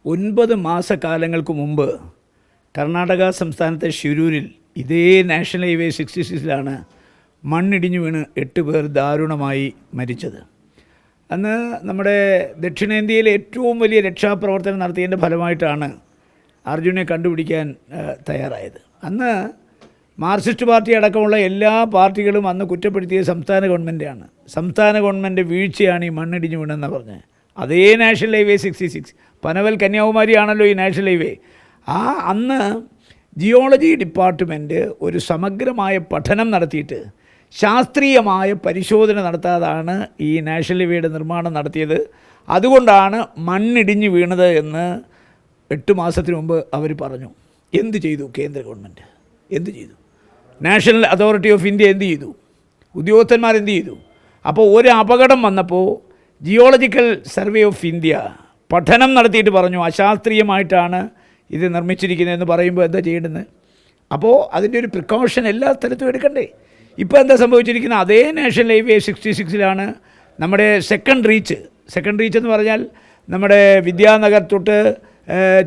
9 മാസക്കാലങ്ങൾക്ക് മുമ്പ് കർണാടക സംസ്ഥാനത്തെ ഷിരൂരിൽ ഇതേ നാഷണൽ ഹൈവേ 66 മണ്ണിടിഞ്ഞു വീണ് 8 പേർ ദാരുണമായി മരിച്ചത്. അന്ന് നമ്മുടെ ദക്ഷിണേന്ത്യയിലെ ഏറ്റവും വലിയ രക്ഷാപ്രവർത്തനം നടത്തിയതിൻ്റെ ഫലമായിട്ടാണ് അർജുനെ കണ്ടുപിടിക്കാൻ തയ്യാറായത്. അന്ന് മാർക്സിസ്റ്റ് പാർട്ടി അടക്കമുള്ള എല്ലാ പാർട്ടികളും അന്ന് കുറ്റപ്പെടുത്തിയത് സംസ്ഥാന ഗവൺമെൻറ്റാണ്. സംസ്ഥാന ഗവൺമെൻറ് വീഴ്ചയാണ് ഈ മണ്ണിടിഞ്ഞു വീണെന്ന് പറഞ്ഞത്. അതേ നാഷണൽ ഹൈവേ 66 പനവൽ കന്യാകുമാരി ആണല്ലോ ഈ നാഷണൽ ഹൈവേ. അന്ന് ജിയോളജി ഡിപ്പാർട്ട്മെൻറ്റ് ഒരു സമഗ്രമായ പഠനം നടത്തിയിട്ട് ശാസ്ത്രീയമായ പരിശോധന നടത്താതാണ് ഈ നാഷണൽ ഹൈവേയുടെ നിർമ്മാണം നടത്തിയത്. അതുകൊണ്ടാണ് മണ്ണിടിഞ്ഞ് വീണത് എന്ന് 8 മാസത്തിന് മുമ്പ് അവർ പറഞ്ഞു. എന്ത് ചെയ്തു കേന്ദ്ര ഗവൺമെൻറ്? എന്ത് ചെയ്തു? നാഷണൽ അതോറിറ്റി ഓഫ് ഇന്ത്യ എന്ത് ചെയ്തു? ഉദ്യോഗസ്ഥന്മാർ എന്ത് ചെയ്തു? അപ്പോൾ ഒരു അപകടം വന്നപ്പോൾ ജിയോളജിക്കൽ സർവേ ഓഫ് ഇന്ത്യ പഠനം നടത്തിയിട്ട് പറഞ്ഞു അശാസ്ത്രീയമായിട്ടാണ് ഇത് നിർമ്മിച്ചിരിക്കുന്നതെന്ന് പറയുമ്പോൾ എന്താ ചെയ്യേണ്ടത്? അപ്പോൾ അതിൻ്റെ ഒരു പ്രിക്കോഷൻ എല്ലാ സ്ഥലത്തും എടുക്കണ്ടേ? ഇപ്പോൾ എന്താ സംഭവിച്ചിരിക്കുന്നത്? അതേ നാഷണൽ ഹൈവേ 66 നമ്മുടെ സെക്കൻഡ് റീച്ച് എന്ന് പറഞ്ഞാൽ നമ്മുടെ വിദ്യാനഗർ തൊട്ട്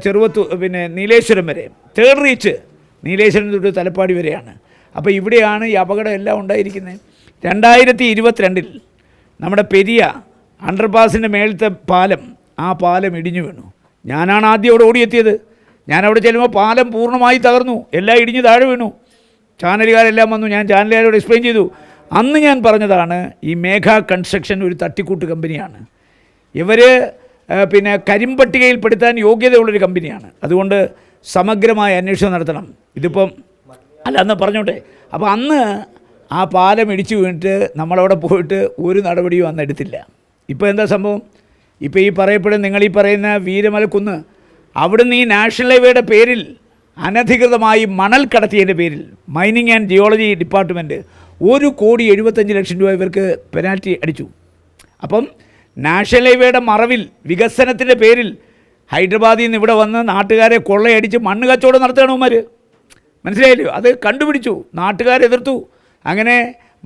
ചെറുവത്തൂർ പിന്നെ നീലേശ്വരം വരെ, തേർഡ് റീച്ച് നീലേശ്വരം തൊട്ട് തലപ്പാടി വരെയാണ്. അപ്പോൾ ഇവിടെയാണ് ഈ അപകടം എല്ലാം ഉണ്ടായിരിക്കുന്നത്. 2022 നമ്മുടെ പെരിയ അണ്ടർപാസിൻ്റെ മേളത്തെ പാലം, ആ പാലം ഇടിഞ്ഞു വീണു. ഞാനാണ് ആദ്യം അവിടെ ഓടിയെത്തിയത്. ഞാനവിടെ ചെല്ലുമ്പോൾ പാലം പൂർണ്ണമായി തകർന്നു, എല്ലാം ഇടിഞ്ഞ് താഴെ വീണു. ചാനലുകാരെല്ലാം വന്നു, ഞാൻ ചാനലുകാരോട് എക്സ്പ്ലെയിൻ ചെയ്തു. അന്ന് ഞാൻ പറഞ്ഞതാണ് ഈ മേഘ കൺസ്ട്രക്ഷൻ ഒരു തട്ടിക്കൂട്ട് കമ്പനിയാണ്. ഇവർ പിന്നെ കരിമ്പട്ടികയിൽപ്പെടുത്താൻ യോഗ്യതയുള്ളൊരു കമ്പനിയാണ്. അതുകൊണ്ട് സമഗ്രമായ അന്വേഷണം നടത്തണം. ഇതിപ്പം അല്ല അന്ന് പറഞ്ഞോട്ടെ. അപ്പോൾ അന്ന് ആ പാലം ഇടിച്ചു വീണിട്ട് നമ്മളവിടെ പോയിട്ട് ഒരു നടപടിയും അന്ന് എടുത്തില്ല. ഇപ്പോൾ എന്താ സംഭവം? ഇപ്പോൾ ഈ പറയപ്പെടുന്ന നിങ്ങളീ പറയുന്ന വീരമലക്കുന്ന്, അവിടുന്ന് ഈ നാഷണൽ ഹൈവേയുടെ പേരിൽ അനധികൃതമായി മണൽ കടത്തിയതിൻ്റെ പേരിൽ മൈനിങ് ആൻഡ് ജിയോളജി ഡിപ്പാർട്ട്മെൻറ്റ് 1,75,00,000 രൂപ ഇവർക്ക് പെനാൽറ്റി അടിച്ചു. അപ്പം നാഷണൽ ഹൈവേയുടെ മറവിൽ വികസനത്തിൻ്റെ പേരിൽ ഹൈദരാബാദിൽ നിന്ന് ഇവിടെ വന്ന് നാട്ടുകാരെ കൊള്ളയടിച്ച് മണ്ണ് കച്ചവടം നടത്തുകയാണ് അവന്മാർ. മനസ്സിലായില്ലയോ? അത് കണ്ടുപിടിച്ചു, നാട്ടുകാരെതിർത്തു. അങ്ങനെ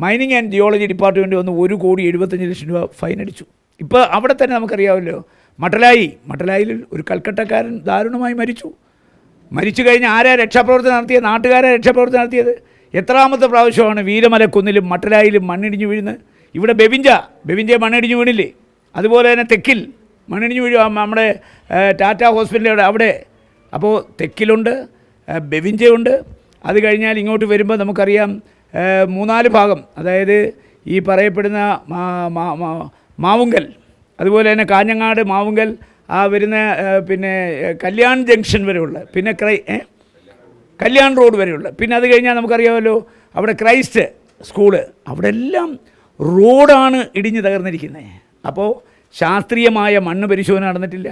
മൈനിങ് ആൻഡ് ജിയോളജി ഡിപ്പാർട്ട്മെൻറ്റ് വന്ന് 1,75,00,000 രൂപ ഫൈൻ അടിച്ചു. ഇപ്പോൾ അവിടെ തന്നെ നമുക്കറിയാമല്ലോ, മട്ടലായിൽ ഒരു കൽക്കട്ടക്കാരൻ ദാരുണമായി മരിച്ചു കഴിഞ്ഞ് ആരാ രക്ഷാപ്രവർത്തനം നടത്തിയത്? നാട്ടുകാരാ രക്ഷാപ്രവർത്തനം നടത്തിയത്. എത്രാമത്തെ പ്രാവശ്യമാണ് വീരമലക്കുന്നിലും മട്ടലായിലും മണ്ണിടിഞ്ഞു വീഴുന്നത്? ഇവിടെ ബെവിഞ്ച മണ്ണിടിഞ്ഞു വീണില്ലേ? അതുപോലെ തന്നെ തെക്കിൽ മണ്ണിടിഞ്ഞു വീഴുക, നമ്മുടെ ടാറ്റ ഹോസ്പിറ്റലിൻ്റെ അവിടെ. അപ്പോൾ തെക്കിലുണ്ട്, ബെവിഞ്ചയുണ്ട്. അത് കഴിഞ്ഞാൽ ഇങ്ങോട്ട് വരുമ്പോൾ നമുക്കറിയാം 3-4 ഭാഗം, അതായത് ഈ പറയപ്പെടുന്ന മാവുങ്കൽ, അതുപോലെ തന്നെ കാഞ്ഞങ്ങാട്, മാവുങ്കൽ, ആ വരുന്ന പിന്നെ കല്യാൺ ജംഗ്ഷൻ വരെയുള്ള, പിന്നെ കല്യാൺ റോഡ് വരെയുള്ള, പിന്നെ അത് കഴിഞ്ഞാൽ നമുക്കറിയാമല്ലോ അവിടെ ക്രൈസ്റ്റ് സ്കൂള്, അവിടെ എല്ലാം റോഡാണ് ഇടിഞ്ഞ് തകർന്നിരിക്കുന്നത്. അപ്പോൾ ശാസ്ത്രീയമായ മണ്ണ് പരിശോധന നടന്നിട്ടില്ല.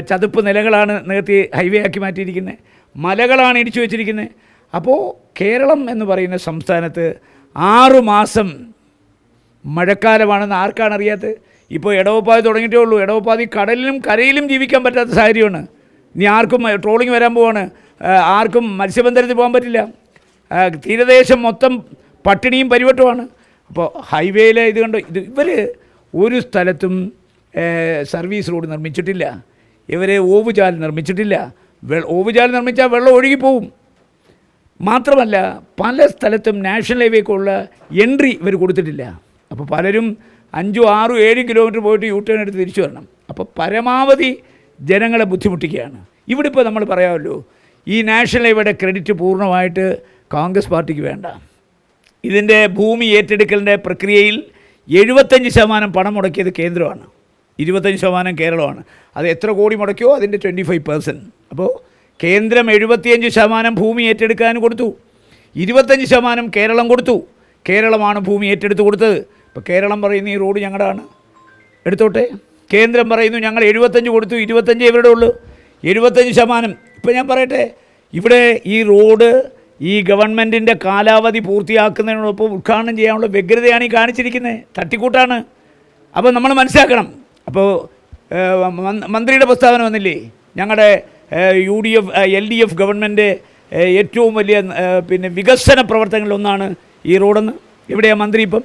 ചതുപ്പ് നിലകളാണ് നികത്തി ഹൈവേ ആക്കി മാറ്റിയിരിക്കുന്നത്, മലകളാണ് ഇടിച്ചു വെച്ചിരിക്കുന്നത്. അപ്പോൾ കേരളം എന്ന് പറയുന്ന സംസ്ഥാനത്ത് 6 മാസം മഴക്കാലമാണെന്ന് ആർക്കാണ് അറിയാത്തത്? ഇപ്പോൾ ഇടവപ്പാതി തുടങ്ങിയിട്ടേ ഉള്ളൂ. ഇടവപ്പാതി കടലിലും കരയിലും ജീവിക്കാൻ പറ്റാത്ത സാഹചര്യമാണ്. ഇനി ആർക്കും ട്രോളിങ് വരാൻ പോവാണ്, ആർക്കും മത്സ്യബന്ധനത്തിൽ പോകാൻ പറ്റില്ല. തീരദേശം മൊത്തം പട്ടിണിയും പരിവട്ടമാണ്. അപ്പോൾ ഹൈവേയിലെ ഇത് കണ്ടോ, ഇവർ ഒരു സ്ഥലത്തും സർവീസ് റോഡ് നിർമ്മിച്ചിട്ടില്ല. ഇവർ ഓവുചാൽ നിർമ്മിച്ചിട്ടില്ല. ഓവുചാൽ നിർമ്മിച്ചാൽ വെള്ളം ഒഴുകിപ്പോവും. മാത്രമല്ല പല സ്ഥലത്തും നാഷണൽ ഹൈവേക്കുള്ള എൻട്രി ഇവർ കൊടുത്തിട്ടില്ല. അപ്പോൾ പലരും 5, 6, 7 കിലോമീറ്റർ പോയിട്ട് യൂ ടേൺ എടുത്ത് തിരിച്ചു വരണം. അപ്പോൾ പരമാവധി ജനങ്ങളെ ബുദ്ധിമുട്ടിക്കുകയാണ്. ഇവിടെ ഇപ്പോൾ നമ്മൾ പറയാമല്ലോ, ഈ നാഷണൽ ഹൈവേയുടെ ക്രെഡിറ്റ് പൂർണ്ണമായിട്ട് കോൺഗ്രസ് പാർട്ടിക്ക് വേണ്ട. ഇതിൻ്റെ ഭൂമി ഏറ്റെടുക്കലിൻ്റെ പ്രക്രിയയിൽ 75% പണം മുടക്കിയത് കേന്ദ്രമാണ്, 25% കേരളമാണ്. അത് എത്ര കോടി മുടക്കിയോ അതിൻ്റെ 25%. അപ്പോൾ കേന്ദ്രം 75% ഭൂമി ഏറ്റെടുക്കാൻ കൊടുത്തു, 25% കേരളം കൊടുത്തു. കേരളമാണ് ഭൂമി ഏറ്റെടുത്ത് കൊടുത്തത്. ഇപ്പോൾ കേരളം പറയുന്നു ഈ റോഡ് ഞങ്ങളുടെയാണ്, എടുത്തോട്ടെ. കേന്ദ്രം പറയുന്നു ഞങ്ങൾ 75 കൊടുത്തു, 25 ഇവരുടെ ഉള്ളൂ, 75%. ഇപ്പോൾ ഞാൻ പറയട്ടെ, ഇവിടെ ഈ റോഡ് ഈ ഗവൺമെൻറ്റിൻ്റെ കാലാവധി പൂർത്തിയാക്കുന്നതിനോടൊപ്പം ഉദ്ഘാടനം ചെയ്യാനുള്ള വ്യഗ്രതയാണ് ഈ കാണിച്ചിരിക്കുന്നത്, തട്ടിക്കൂട്ടാണ്. അപ്പോൾ നമ്മൾ മനസ്സിലാക്കണം. അപ്പോൾ മന്ത്രിയുടെ പ്രസ്താവന വന്നില്ലേ, ഞങ്ങളുടെ LDF ഗവൺമെൻറ് ഏറ്റവും വലിയ പിന്നെ വികസന പ്രവർത്തനങ്ങളിലൊന്നാണ് ഈ റോഡെന്ന്. എവിടെയാണ് മന്ത്രി ഇപ്പം?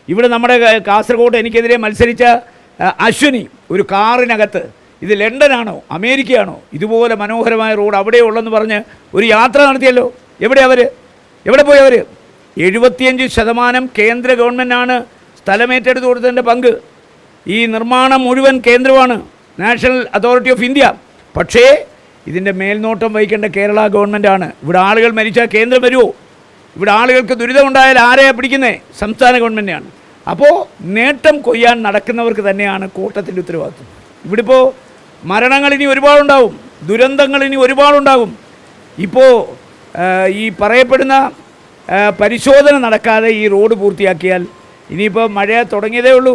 ഇവിടെ നമ്മുടെ കാസർഗോഡ് എനിക്കെതിരെ മത്സരിച്ച അശ്വിനി ഒരു കാറിനകത്ത് ഇത് ലണ്ടനാണോ അമേരിക്കയാണോ ഇതുപോലെ മനോഹരമായ റോഡ് അവിടെ ഉള്ളെന്ന് പറഞ്ഞ് ഒരു യാത്ര നടത്തിയല്ലോ. എവിടെ പോയി അവർ? 75% കേന്ദ്ര ഗവൺമെൻറ്റാണ് സ്ഥലമേറ്റെടുത്ത് കൊടുത്തതിൻ്റെ പങ്ക്. ഈ നിർമ്മാണം മുഴുവൻ കേന്ദ്രമാണ്, നാഷണൽ അതോറിറ്റി ഓഫ് ഇന്ത്യ. പക്ഷേ ഇതിൻ്റെ മേൽനോട്ടം വഹിക്കേണ്ട കേരള ഗവൺമെൻറ്റാണ്. ഇവിടെ ആളുകൾ മരിച്ചാൽ കേന്ദ്രം വരുമോ? ഇവിടെ ആളുകൾക്ക് ദുരിതമുണ്ടായാൽ ആരെയാണ് പിടിക്കുന്നത്? സംസ്ഥാന ഗവൺമെൻറ്റാണ്. അപ്പോൾ നേട്ടം കൊയ്യാൻ നടക്കുന്നവർക്ക് തന്നെയാണ് കൂട്ടത്തിൻ്റെ ഉത്തരവാദിത്വം. ഇവിടെ ഇപ്പോൾ മരണങ്ങൾ ഇനി ഒരുപാടുണ്ടാവും, ദുരന്തങ്ങൾ ഇനി ഒരുപാടുണ്ടാകും. ഇപ്പോൾ ഈ പറയപ്പെടുന്ന പരിശോധന നടക്കാതെ ഈ റോഡ് പൂർത്തിയാക്കിയാൽ ഇനിയിപ്പോൾ മഴ തുടങ്ങിയതേ ഉള്ളൂ,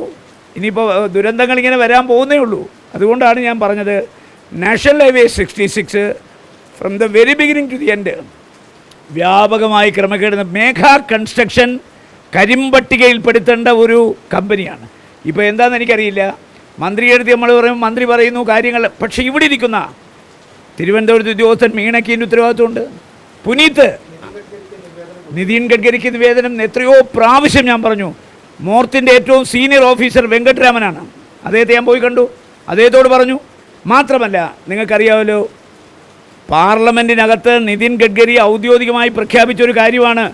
ഇനിയിപ്പോൾ ദുരന്തങ്ങൾ ഇങ്ങനെ വരാൻ പോകുന്നേ ഉള്ളൂ. അതുകൊണ്ടാണ് ഞാൻ പറഞ്ഞത് national highway 66 from the very beginning to the end വ്യാപകമായി ക്രമക്കേട്. മേഘ കൺസ്ട്രക്ഷൻ കരിമ്പട്ടികയിൽപ്പെടുത്തേണ്ട ഒരു കമ്പനിയാണ്. ഇപ്പോൾ എന്താണെന്ന് എനിക്കറിയില്ല. മന്ത്രിയുടെ അടുത്ത് നമ്മൾ പറയുമ്പോൾ മന്ത്രി പറയുന്നു കാര്യങ്ങൾ. പക്ഷേ ഇവിടെ ഇരിക്കുന്ന തിരുവനന്തപുരത്ത് ഉദ്യോഗസ്ഥൻ മീണയ്ക്കിൻ്റെ ഉത്തരവാദിത്വമുണ്ട്. പുനീത്ത് നിതിൻ ഗഡ്കരിക്ക് നിവേദനം എത്രയോ പ്രാവശ്യം ഞാൻ പറഞ്ഞു. മോർത്തിൻ്റെ ഏറ്റവും സീനിയർ ഓഫീസർ വെങ്കട്ടരാമനാണ്. അദ്ദേഹത്തെ ഞാൻ പോയി കണ്ടു, അദ്ദേഹത്തോട് പറഞ്ഞു. മാത്രമല്ല നിങ്ങൾക്കറിയാമല്ലോ, പാർലമെൻറ്റിനകത്ത് നിതിൻ ഗഡ്കരി ഔദ്യോഗികമായി പ്രഖ്യാപിച്ചൊരു കാര്യമാണ്,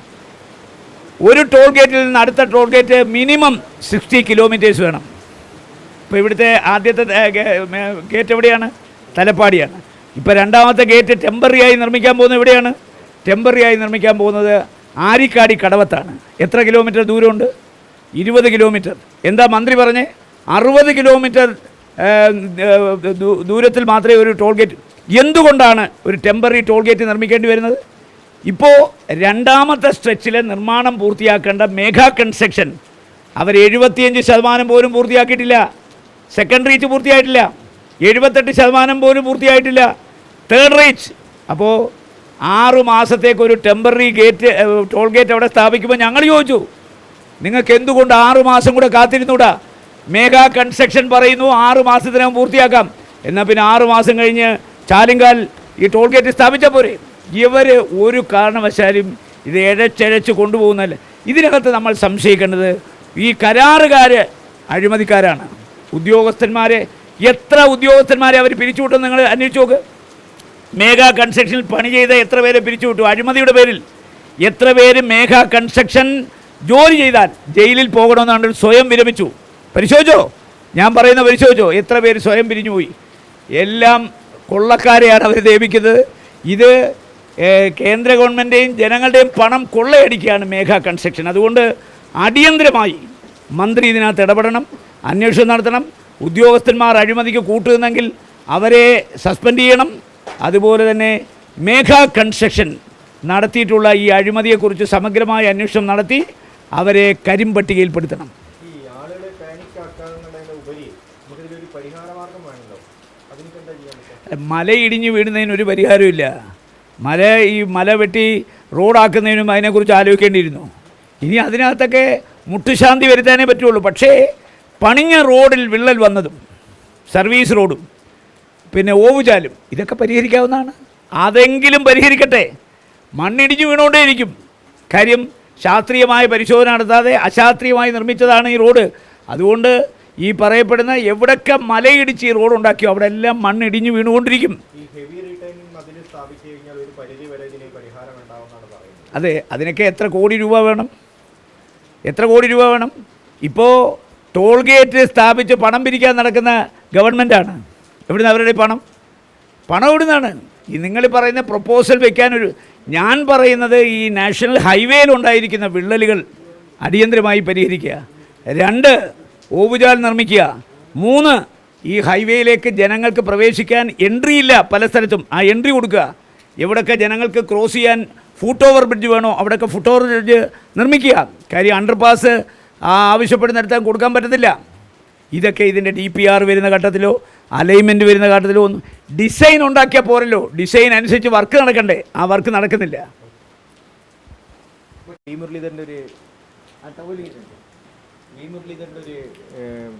ഒരു ടോൾ ഗേറ്റിൽ നിന്ന് അടുത്ത ടോൾ ഗേറ്റ് മിനിമം 60 കിലോമീറ്റേഴ്സ് വേണം. ഇപ്പോൾ ഇവിടുത്തെ ആദ്യത്തെ ഗേറ്റ് എവിടെയാണ്? തലപ്പാടിയാണ്. ഇപ്പോൾ രണ്ടാമത്തെ ഗേറ്റ് ടെമ്പററി ആയി നിർമ്മിക്കാൻ പോകുന്നത് എവിടെയാണ്? ടെമ്പററി ആയി നിർമ്മിക്കാൻ പോകുന്നത് ആരിക്കാടി കടവത്താണ്. എത്ര കിലോമീറ്റർ ദൂരമുണ്ട്? 20 കിലോമീറ്റർ. എന്താ മന്ത്രി പറഞ്ഞേ? 60 കിലോമീറ്റർ ദൂരത്തിൽ മാത്രമേ ഒരു ടോൾ ഗേറ്റ്. എന്തുകൊണ്ടാണ് ഒരു ടെമ്പററി ടോൾ ഗേറ്റ് നിർമ്മിക്കേണ്ടി വരുന്നത്? ഇപ്പോൾ രണ്ടാമത്തെ സ്ട്രെച്ചിൽ നിർമ്മാണം പൂർത്തിയാക്കേണ്ട മേഘ കൺസ്ട്രക്ഷൻ അവർ 75% പോലും പൂർത്തിയാക്കിയിട്ടില്ല. സെക്കൻഡ് റീച്ച് പൂർത്തിയായിട്ടില്ല. 78% പോലും പൂർത്തിയായിട്ടില്ല. Third reach. അപ്പോൾ 6 മാസത്തേക്കൊരു ടെമ്പററി ഗേറ്റ് ടോൾ ഗേറ്റ് അവിടെ സ്ഥാപിക്കുമ്പോൾ ഞങ്ങൾ ചോദിച്ചു, നിങ്ങൾക്ക് എന്തുകൊണ്ട് 6 മാസം കൂടെ കാത്തിരുന്നൂടാ? മേഘ കൺസ്ട്രക്ഷൻ പറയുന്നു 6 മാസത്തിനകം പൂർത്തിയാക്കാം. എന്നാൽ പിന്നെ 6 മാസം കഴിഞ്ഞ് ചാലിങ്കാൽ ഈ ടോൾ ഗേറ്റ് സ്ഥാപിച്ചാൽ പോരെ? ഇവർ ഒരു കാരണവശാലും ഇത് ഇഴച്ചഴച്ച് കൊണ്ടുപോകുന്നതല്ല. ഇതിനകത്ത് നമ്മൾ സംശയിക്കേണ്ടത് ഈ കരാറുകാർ അഴിമതിക്കാരാണ്. ഉദ്യോഗസ്ഥന്മാരെ എത്ര ഉദ്യോഗസ്ഥന്മാരെ അവർ പിരിച്ചുവിട്ടെന്ന് നിങ്ങൾ അന്വേഷിച്ച് നോക്ക്. മേഘ കൺസ്ട്രക്ഷനിൽ പണി ചെയ്ത എത്ര പേരെ പിരിച്ചുവിട്ടു അഴിമതിയുടെ പേരിൽ? എത്ര പേര് മേഘ കൺസ്ട്രക്ഷൻ ജോലി ചെയ്താൽ ജയിലിൽ പോകണമെന്നാണ് സ്വയം വിരമിച്ചു? പരിശോധിച്ചോ? ഞാൻ പറയുന്ന പരിശോധിച്ചോ? എത്ര പേര് സ്വയം പിരിഞ്ഞുപോയി? എല്ലാം കൊള്ളക്കാരെയാണ് അവർ നിയമിക്കുന്നത്. ഇത് കേന്ദ്ര ഗവൺമെൻറ്റെയും ജനങ്ങളുടെയും പണം കൊള്ളയടിക്കുകയാണ് മേഘ കൺസ്ട്രക്ഷൻ. അതുകൊണ്ട് അടിയന്തരമായി മന്ത്രി ഇതിനകത്ത് ഇടപെടണം, അന്വേഷണം നടത്തണം. ഉദ്യോഗസ്ഥന്മാർ അഴിമതിക്ക് കൂട്ടുന്നെങ്കിൽ അവരെ സസ്പെൻഡ് ചെയ്യണം. അതുപോലെ തന്നെ മേഘ കൺസ്ട്രക്ഷൻ നടത്തിയിട്ടുള്ള ഈ അഴിമതിയെക്കുറിച്ച് സമഗ്രമായ അന്വേഷണം നടത്തി അവരെ കരിമ്പട്ടികയിൽപ്പെടുത്തണം. മല ഇടിഞ്ഞ് വീഴുന്നതിനൊരു പരിഹാരമില്ല. ഈ മല വെട്ടി റോഡാക്കുന്നതിനും അതിനെക്കുറിച്ച് ആലോചിക്കേണ്ടിയിരുന്നു. ഇനി അതിനകത്തൊക്കെ മുട്ടുശാന്തി വരുത്താനേ പറ്റുള്ളൂ. പക്ഷേ പണിഞ്ഞ റോഡിൽ വിള്ളൽ വന്നതും സർവീസ് റോഡും പിന്നെ ഓവുചാലും ഇതൊക്കെ പരിഹരിക്കാവുന്നതാണ്. അതെങ്കിലും പരിഹരിക്കട്ടെ. മണ്ണിടിഞ്ഞു വീണുകൊണ്ടേയിരിക്കും. കാര്യം ശാസ്ത്രീയമായ പരിശോധന നടത്താതെ അശാസ്ത്രീയമായി നിർമ്മിച്ചതാണ് ഈ റോഡ്. അതുകൊണ്ട് ഈ പറയപ്പെടുന്ന എവിടൊക്കെ മലയിടിച്ച് ഈ റോഡ് ഉണ്ടാക്കിയോ അവിടെ എല്ലാം മണ്ണിടിഞ്ഞു വീണുകൊണ്ടിരിക്കും. അതെ, അതിനൊക്കെ എത്ര കോടി രൂപ വേണം? ഇപ്പോൾ ടോൾ ഗേറ്റ് സ്ഥാപിച്ച് പണം പിരിക്കാൻ നടക്കുന്ന ഗവൺമെൻറ്റാണ്. എവിടുന്ന് അവരുടെ പണം എവിടുന്നാണ്? ഈ നിങ്ങൾ പറയുന്ന പ്രപ്പോസൽ വയ്ക്കാനൊരു, ഞാൻ പറയുന്നത് ഈ നാഷണൽ ഹൈവേയിലുണ്ടായിരിക്കുന്ന വിള്ളലുകൾ അടിയന്തരമായി പരിഹരിക്കുക. 2 ഓവുചാൽ നിർമ്മിക്കുക. 3 ഈ ഹൈവേയിലേക്ക് ജനങ്ങൾക്ക് പ്രവേശിക്കാൻ എൻട്രി ഇല്ല പല സ്ഥലത്തും. ആ എൻട്രി കൊടുക്കുക. എവിടെയൊക്കെ ജനങ്ങൾക്ക് ക്രോസ് ചെയ്യാൻ ഫുട് ഓവർ ബ്രിഡ്ജ് വേണോ അവിടെയൊക്കെ ഫുട് ഓവർ ബ്രിഡ്ജ് നിർമ്മിക്കുക. കാര്യം അണ്ടർപാസ് ആവശ്യപ്പെടുന്നിടത്ത് കൊടുക്കാൻ പറ്റത്തില്ല. ഇതൊക്കെ ഇതിൻ്റെ DPR വരുന്ന ഘട്ടത്തിലോ അലൈൻമെൻറ്റ് വരുന്ന ഘട്ടത്തിലോ ഒന്നും ഡിസൈൻ ഉണ്ടാക്കിയാൽ പോരല്ലോ. ഡിസൈൻ അനുസരിച്ച് വർക്ക് നടക്കണ്ടേ? ആ വർക്ക് നടക്കുന്നില്ല. മുരളീധരൻ്റെ ഒരു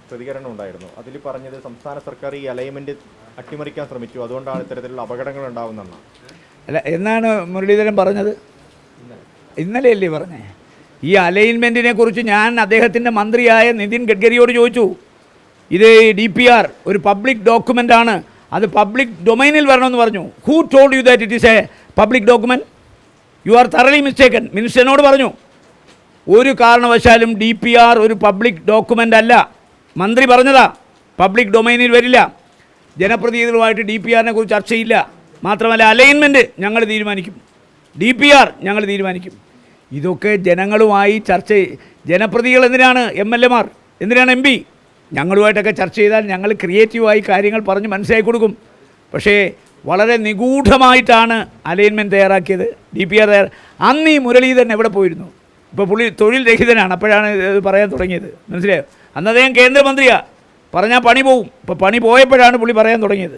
പ്രതികരണം ഉണ്ടായിരുന്നു. അതിൽ പറഞ്ഞത് സംസ്ഥാന സർക്കാർ ഈ അലൈൻമെൻറ്റ് അട്ടിമറിക്കാൻ ശ്രമിച്ചു, അതുകൊണ്ടാണ് ഇത്തരത്തിലുള്ള അപകടങ്ങൾ ഉണ്ടാകുന്നതെന്നാണ്. അല്ല, എന്നാണ് മുരളീധരൻ പറഞ്ഞത്? ഇന്നലെയല്ലേ പറഞ്ഞേ? ഈ അലൈൻമെൻറ്റിനെ കുറിച്ച് ഞാൻ അദ്ദേഹത്തിൻ്റെ മന്ത്രിയായ നിതിൻ ഗഡ്കരിയോട് ചോദിച്ചു. ഇത് DPR ഒരു പബ്ലിക് ഡോക്യുമെൻ്റാണ്, അത് പബ്ലിക് ഡൊമൈനിൽ വരണമെന്ന് പറഞ്ഞു. Who told you that it is a public document? You are thoroughly mistaken. മിനിസ്റ്ററിനോട് പറഞ്ഞു, ഒരു കാരണവശാലും DPR ഒരു പബ്ലിക് ഡോക്യുമെൻ്റ് അല്ല. മന്ത്രി പറഞ്ഞതാ, പബ്ലിക് ഡൊമൈനിൽ വരില്ല. ജനപ്രതിനിധികളുമായിട്ട് DPR-നെ കുറിച്ച് ചർച്ചയില്ല. മാത്രമല്ല അലൈൻമെൻറ്റ് ഞങ്ങൾ തീരുമാനിക്കും, DPR ഞങ്ങൾ തീരുമാനിക്കും. ഇതൊക്കെ ജനങ്ങളുമായി ചർച്ച, ജനപ്രതിനിധികൾ എന്തിനാണ് MLA-മാർ, എന്തിനാണ് MP? ഞങ്ങളുമായിട്ടൊക്കെ ചർച്ച ചെയ്താൽ ഞങ്ങൾ ക്രിയേറ്റീവായി കാര്യങ്ങൾ പറഞ്ഞ് മനസ്സിലാക്കി കൊടുക്കും. പക്ഷേ വളരെ നിഗൂഢമായിട്ടാണ് അലൈൻമെൻറ്റ് തയ്യാറാക്കിയത്, DPR അന്ന് ഈ മുരളീധരൻ എവിടെ പോയിരുന്നു? ഇപ്പോൾ പുള്ളി തൊഴിൽ രഹിതനാണ്, അപ്പോഴാണ് ഇത് പറയാൻ തുടങ്ങിയത്. മനസ്സിലായോ? അന്ന് അദ്ദേഹം കേന്ദ്രമന്ത്രിയാണ്, പറഞ്ഞാൽ പണി പോവും. ഇപ്പോൾ പണി പോയപ്പോഴാണ് പുള്ളി പറയാൻ തുടങ്ങിയത്.